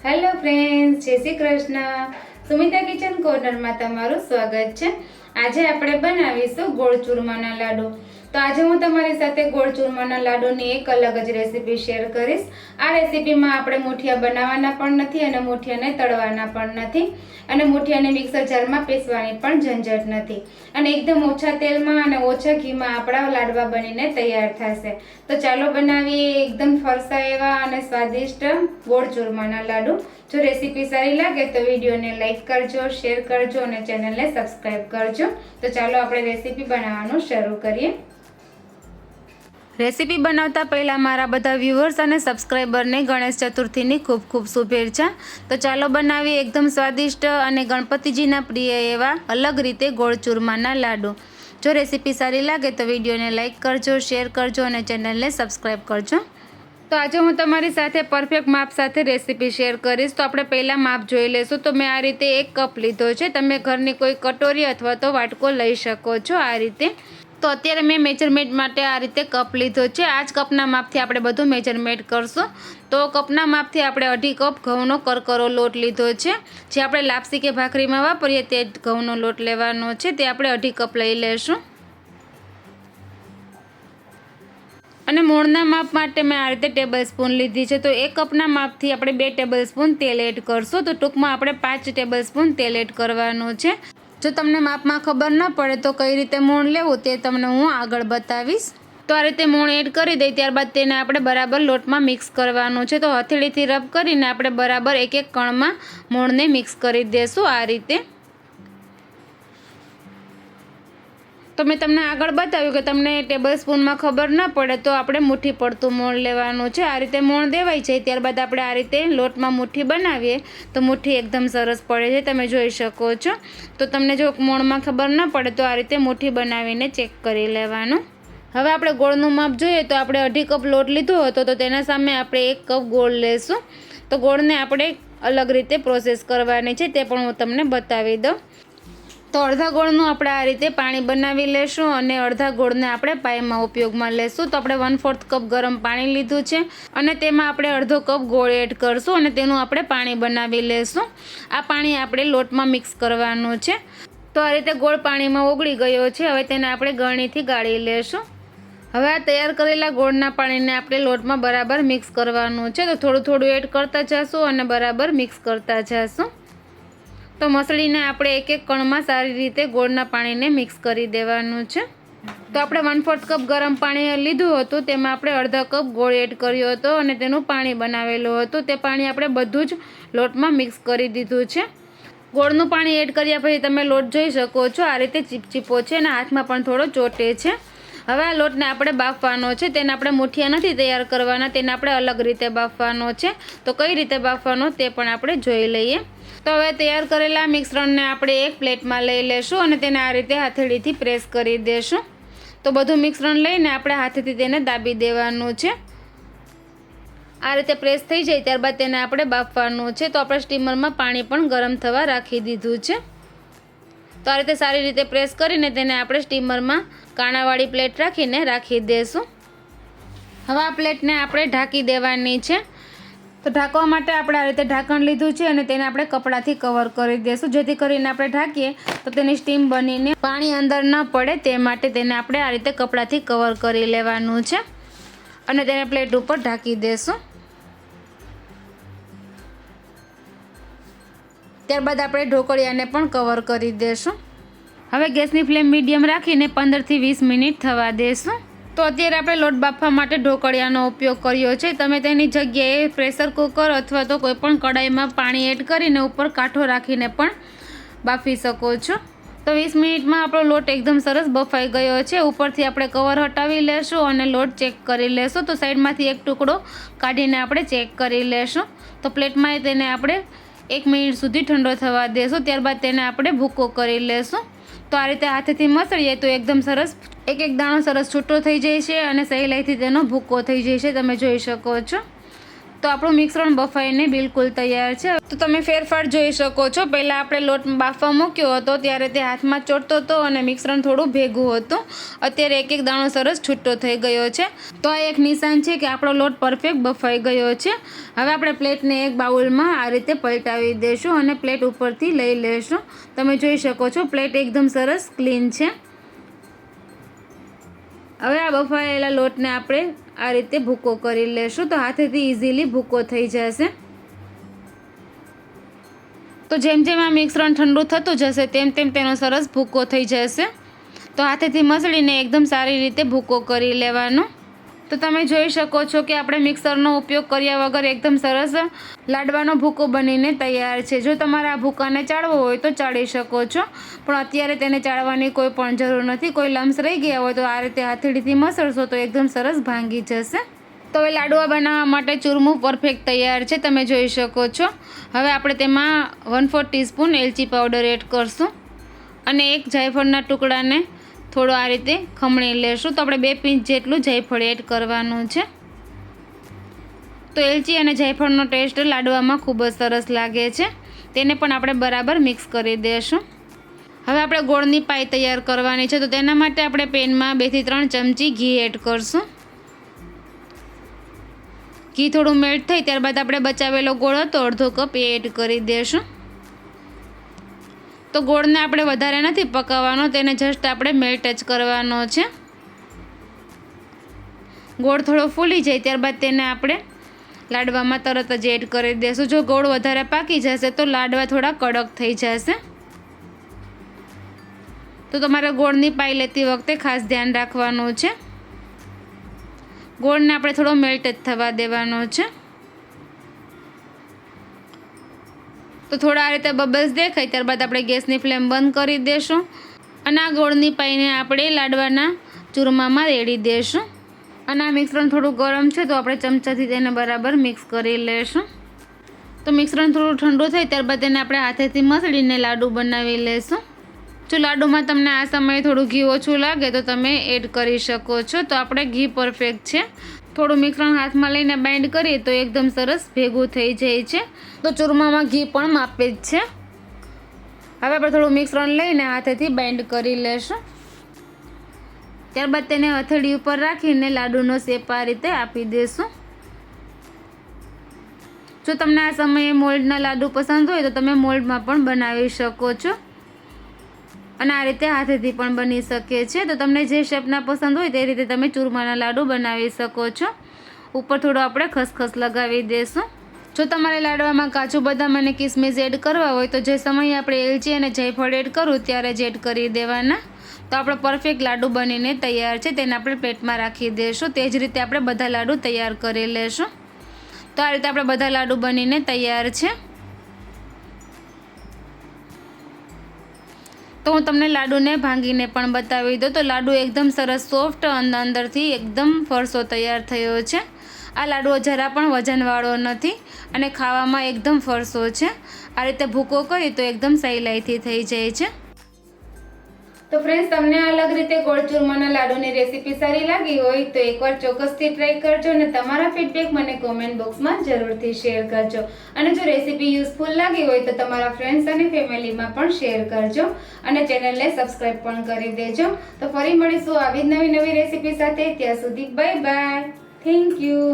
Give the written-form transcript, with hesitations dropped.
Hello friends, જય Shri Krishna. Sumita kitchen કોર્નરમાં તમારું સ્વાગત છે. આજે આપણે બનાવીશું ગોળ ચૂરમાના લાડુ. તો આજે હું તમારી સાથે ગોળ ચૂરમાના લાડુની એક અલગ જ રેસીપી શેર કરીશ. આ રેસીપીમાં આપણે મુઠિયા બનાવવાના પણ નથી અને મુઠિયાને તળવાના પણ નથી અને મુઠિયાને મિક્સર જારમાં પીસવાની પણ ઝંઝટ નથી અને એકદમ ઓછા તેલમાં અને ઓછા ઘીમાં આપણા લાડવા બનીને તૈયાર થશે. તો ચાલો બનાવીએ એકદમ ફરસા એવા અને સ્વાદિષ્ટ ગોળ ચૂરમાના લાડુ. જો રેસીપી સારી લાગે તો વિડીયોને લાઈક કરજો, શેર કરજો અને ચેનલને સબસ્ક્રાઈબ કરજો. તો ચાલો આપણે રેસીપી બનાવવાનું શરૂ કરીએ. રેસીપી બનાવતા પહેલાં મારા બધા વ્યુઅર્સ અને સબસ્ક્રાઈબરને ગણેશ ચતુર્થીની ખૂબ ખૂબ શુભેચ્છા. તો ચાલો બનાવીએ એકદમ સ્વાદિષ્ટ અને ગણપતિજીના પ્રિય એવા અલગ રીતે ગોળ ચૂરમાના લાડુ. જો રેસીપી સારી લાગે તો વિડીયોને લાઈક કરજો, શેર કરજો અને ચેનલને સબસ્ક્રાઈબ કરજો. તો આજે હું તમારી સાથે પરફેક્ટ માપ સાથે રેસીપી શેર કરીશ. તો આપણે પહેલાં માપ જોઈ લઈશું. તો મેં આ રીતે 1 કપ લીધો છે. તમે ઘરની કોઈ કટોરી અથવા તો વાટકો લઈ શકો છો આ રીતે. તો અત્યારે મેં મેજરમેન્ટ માટે આ રીતે કપ લીધો છે. આ જ કપના માપથી આપણે બધું મેજરમેન્ટ કરશું. તો કપના માપથી આપણે 1/2 કપ ઘઉંનો કરકરો લોટ લીધો છે. જે આપણે લાપસી કે ભાખરીમાં વાપરીએ તે ઘઉંનો લોટ લેવાનો છે. તે આપણે 1/2 કપ લઈ લેશું. અને મૂળના માપ માટે મેં આ રીતે ટેબલ સ્પૂન લીધી છે. તો 1 કપના માપથી આપણે 2 ટેબલ સ્પૂન તેલ એડ કરશું. તો ટૂંકમાં આપણે 5 ટેબલ સ્પૂન તેલ એડ કરવાનું છે. જો તમને માપમાં ખબર ન પડે તો કઈ રીતે મૂણ લેવું તે તમને હું આગળ બતાવીશ. તો આ રીતે મૂણ એડ કરી દઈ ત્યારબાદ તેને આપણે બરાબર લોટમાં મિક્સ કરવાનું છે. તો હથેળીથી રબ કરીને આપણે બરાબર એક કણમાં મૂણને મિક્સ કરી દઈશું આ રીતે. તો મેં તમને આગળ બતાવ્યું કે તમને ટેબલ સ્પૂનમાં ખબર ન પડે તો આપણે મુઠ્ઠી પડતું મૂણ લેવાનું છે. આ રીતે મૂણ દેવાય છે ત્યારબાદ આપણે આ રીતે લોટમાં મુઠ્ઠી બનાવીએ તો મુઠ્ઠી એકદમ સરસ પડે છે. તમે જોઈ શકો છો. તો તમને જો મૂણમાં ખબર ન પડે તો આ રીતે મુઠ્ઠી બનાવીને ચેક કરી લેવાનું. હવે આપણે ગોળનું માપ જોઈએ તો આપણે 1/2 કપ લોટ લીધો હતો તો તેના સામે આપણે 1 કપ ગોળ લેશું. તો ગોળને આપણે અલગ રીતે પ્રોસેસ કરવાની છે તે પણ હું તમને બતાવી દઉં. તો અડધા ગોળનું આપણે આ રીતે પાણી બનાવી લેશું અને અડધા ગોળને આપણે પાયમાં ઉપયોગમાં લેશું. તો આપણે 1/4 કપ ગરમ પાણી લીધું છે અને તેમાં આપણે અડધો કપ ગોળ એડ કરશું અને તેનું આપણે પાણી બનાવી લેશું. આ પાણી આપણે લોટમાં મિક્સ કરવાનું છે. તો આ રીતે ગોળ પાણીમાં ઓગળી ગયો છે. હવે તેને આપણે ગળણીથી ગાળી લેશું. હવે આ તૈયાર કરેલા ગોળના પાણીને આપણે લોટમાં બરાબર મિક્સ કરવાનું છે. તો થોડું થોડું એડ કરતા જશું અને બરાબર મિક્સ કરતા જશું. તો મસળીને આપણે એક કણમાં સારી રીતે ગોળના પાણીને મિક્સ કરી દેવાનું છે. તો આપણે 1/4 કપ ગરમ પાણી લીધું હતું તેમાં આપણે અડધા કપ ગોળ એડ કર્યો હતો અને તેનું પાણી બનાવેલું હતું. તે પાણી આપણે બધું જ લોટમાં મિક્સ કરી દીધું છે. ગોળનું પાણી એડ કર્યા પછી તમે લોટ જોઈ શકો છો આ રીતે ચીપચીપો છે અને હાથમાં પણ થોડો ચોટે છે. હવે આ લોટને આપણે બાફવાનો છે. તેને આપણે મુઠિયા નથી તૈયાર કરવાના, તેને આપણે અલગ રીતે બાફવાનો છે. તો કઈ રીતે બાફવાનો તે પણ આપણે જોઈ લઈએ. તો હવે તૈયાર કરેલા મિશ્રણને આપણે એક પ્લેટમાં લઈ લેશું અને તેને આ રીતે હથેળીથી પ્રેસ કરી દેશું. તો બધું મિશ્રણ લઈને આપણે હાથેથી તેને દાબી દેવાનું છે. આ રીતે પ્રેસ થઈ જાય ત્યારબાદ તેને આપણે બાફવાનું છે. તો આપણે સ્ટીમરમાં પાણી પણ ગરમ થવા રાખી દીધું છે. તો આ રીતે સારી રીતે પ્રેસ કરીને તેને આપણે સ્ટીમરમાં કાણાવાળી પ્લેટ રાખીને રાખી દઈશું. હવે આ પ્લેટને આપણે ઢાંકી દેવાની છે. તો ઢાંકવા માટે આપણે આ રીતે ઢાંકણ લીધું છે અને તેને આપણે કપડાથી કવર કરી દઈશું. જેથી કરીને આપણે ઢાંકીએ તો તેની સ્ટીમ બનીને પાણી અંદર ન પડે તે માટે તેને આપણે આ રીતે કપડાથી કવર કરી લેવાનું છે અને તેને પ્લેટ ઉપર ઢાંકી દઈશું. ત્યારબાદ આપણે ઢોકળિયાને પણ કવર કરી દઈશું. હવે ગેસની ફ્લેમ મીડિયમ રાખીને 15 થી 20 મિનિટ થવા દઈશું. તો અત્યારે આપણે લોટ બાફવા માટે ઢોકળિયાનો ઉપયોગ કર્યો છે. તમે તેની જગ્યાએ પ્રેશર કુકર અથવા તો કોઈ પણ કડાઈમાં પાણી એડ કરીને ઉપર કાંઠો રાખીને પણ બાફી શકો છો. તો 20 મિનિટમાં આપણો લોટ એકદમ સરસ બફાઈ ગયો છે. ઉપરથી આપણે કવર હટાવી લેશું અને લોટ ચેક કરી લેશું. તો સાઈડમાંથી એક ટુકડો કાઢીને આપણે ચેક કરી લેશું. તો પ્લેટમાં તેને આપણે 1 મિનિટ સુધી ઠંડો થવા દેશું. ત્યારબાદ તેને આપણે ભૂકો કરી લેશું. તો આ રીતે હાથેથી મસળીએ તો એકદમ સરસ એક દાણો સરસ છૂટો થઈ જાય છે અને સહેલાઈથી તેનો ભૂકો થઈ જાય છે. તમે જોઈ શકો છો. તો આપણું મિશ્રણ બફાઈને બિલકુલ તૈયાર છે. તો તમે ફેરફાર જોઈ શકો છો. પહેલાં આપણે લોટ બાફવા મૂક્યો હતો ત્યારે તે હાથમાં ચોટતો હતો અને મિશ્રણ થોડું ભેગું હતું. અત્યારે એક એક દાણો સરસ છૂટો થઈ ગયો છે. તો આ એક નિશાન છે કે આપણો લોટ પરફેક્ટ બફાઈ ગયો છે. હવે આપણે પ્લેટને એક બાઉલમાં આ રીતે પલટાવી દઈશું અને પ્લેટ ઉપરથી લઈ લઈશું. તમે જોઈ શકો છો પ્લેટ એકદમ સરસ ક્લીન છે. હવે આ બફાયેલા લોટને આપણે આ રીતે ભૂકો કરી લેશું તો હાથેથી ઇઝીલી ભૂકો થઈ જશે. તો જેમ જેમ આ મિશ્રણ ઠંડુ થતું જશે તેમ તેમ તેનો સરસ ભૂકો થઈ જશે. તો હાથેથી મસળીને એકદમ સારી રીતે ભૂકો કરી લેવાનો. તો તમે જોઈ શકો છો કે આપણે મિક્સરનો ઉપયોગ કર્યા વગર એકદમ સરસ લાડવાનો ભૂકો બનીને તૈયાર છે. જો તમારે આ ભૂકાને ચાળવો હોય તો ચાળી શકો છો, પણ અત્યારે તેને ચાળવાની કોઈ પણ જરૂર નથી. કોઈ લમ્સ રહી ગયા હોય તો આ રીતે હથેળીથી મસળશો તો એકદમ સરસ ભાંગી જશે. તો હવે લાડવા બનાવવા માટે ચૂરમું પરફેક્ટ તૈયાર છે, તમે જોઈ શકો છો. હવે આપણે તેમાં 1/4 ટીસ્પૂન એલચી પાવડર એડ કરશું અને એક જાયફળના ટુકડાને થોડો આ રીતે ખમણી લેશું. તો આપણે 2 પિંચ જેટલું જાયફળ એડ કરવાનું છે. તો એલચી અને જાયફળનો ટેસ્ટ લાડવામાં ખૂબ જ સરસ લાગે છે. તેને પણ આપણે બરાબર મિક્સ કરી દઈશું. હવે આપણે ગોળની પાઈ તૈયાર કરવાની છે. તો તેના માટે આપણે પેનમાં 2 થી 3 ચમચી ઘી એડ કરશું. ઘી થોડું મેલ્ટ થાય ત્યારબાદ આપણે બચાવેલો ગોળ હતો અડધો કપ એ એડ કરી દઈશું. તો ગોળને આપણે વધારે નથી પકાવવાનો, તેને જસ્ટ આપણે મેલ્ટ જ કરવાનો છે. ગોળ થોડો ફૂલી જાય ત્યારબાદ તેને આપણે લાડવામાં તરત જ એડ કરી દઈશું. જો ગોળ વધારે પાકી જશે તો લાડવા થોડા કડક થઈ જશે. તો તમારે ગોળની પાઈ લેતી વખતે ખાસ ધ્યાન રાખવાનું છે. ગોળને આપણે થોડો મેલ્ટ જ થવા દેવાનો છે. તો થોડા આ રીતે બબલ્સ દેખાય ત્યારબાદ આપણે ગેસની ફ્લેમ બંધ કરી દઈશું અને આ ગોળની પાઈને આપણે લાડવાના ચૂરમામાં રેડી દઈશું. અને આ મિશ્રણ થોડું ગરમ છે તો આપણે ચમચાથી તેને બરાબર મિક્સ કરી લઈશું. તો મિશ્રણ થોડું ઠંડુ થાય ત્યારબાદ તેને આપણે હાથેથી મસળીને લાડુ બનાવી લઈશું. જો લાડુમાં તમને આ સમયે થોડું ઘી ઓછું લાગે તો તમે એડ કરી શકો છો. તો આપણે ઘી પરફેક્ટ છે. થોડું મિશ્રણ હાથમાં લઈને બાઇન્ડ કરીએ તો એકદમ સરસ ભેગું થઈ જાય છે. તો ચૂરમામાં ઘી પણ માપે જ છે. હવે આપણે થોડું મિશ્રણ લઈને હાથેથી બાઇન્ડ કરી લેશું. ત્યારબાદ તેને હથેળી ઉપર રાખીને લાડુનો શેપ આ રીતે આપી દઈશું. જો તમને આ સમયે મોલ્ડના લાડુ પસંદ હોય તો તમે મોલ્ડમાં પણ બનાવી શકો છો અને આ રીતે હાથેથી પણ બની શકે છે. તો તમને જે શેપના પસંદ હોય તે રીતે તમે ચૂરમાના લાડુ બનાવી શકો છો. ઉપર થોડો આપણે ખસખસ લગાવી દઈશું. જો તમારે લાડવામાં કાજુ બદામ અને કિસમિસ એડ કરવા હોય તો જે સમયે આપણે એલચી અને જાયફળ એડ કરું ત્યારે જ એડ કરી દેવાના. તો આપણો પરફેક્ટ લાડુ બનીને તૈયાર છે. તેને આપણે પ્લેટમાં રાખી દઈશું. તે જ રીતે આપણે બધા લાડુ તૈયાર કરી લેશું. તો આ રીતે આપણે બધા લાડુ બનીને તૈયાર છે. તો હું તમને લાડુને ભાંગીને પણ બતાવી દઉં. તો લાડુ એકદમ સરસ સોફ્ટ અને અંદરથી એકદમ ફરસો તૈયાર થયો છે. આ લાડુઓ જરા પણ વજનવાળો નથી અને ખાવામાં એકદમ ફરસો છે. આ રીતે ભૂકો કરી તો એકદમ સહેલાઈથી થઈ જાય છે. તો ફ્રેન્ડ્સ, તમને અલગ રીતે ગોળ ચૂરમાના લાડુની રેસીપી સારી લાગી હોય તો એકવાર ચોક્કસથી ટ્રાય કરજો અને તમારા ફીડબેક મને કોમેન્ટ બોક્સમાં જરૂરથી શેર કરજો. અને જો રેસીપી યુઝફુલ લાગી હોય તો તમારા ફ્રેન્ડ્સ અને ફેમિલીમાં પણ શેર કરજો અને ચેનલને સબસ્ક્રાઇબ પણ કરી દેજો. તો ફરી મળીશું આવી જ નવી રેસીપી સાથે. ત્યાં સુધી બાય બાય. Thank you.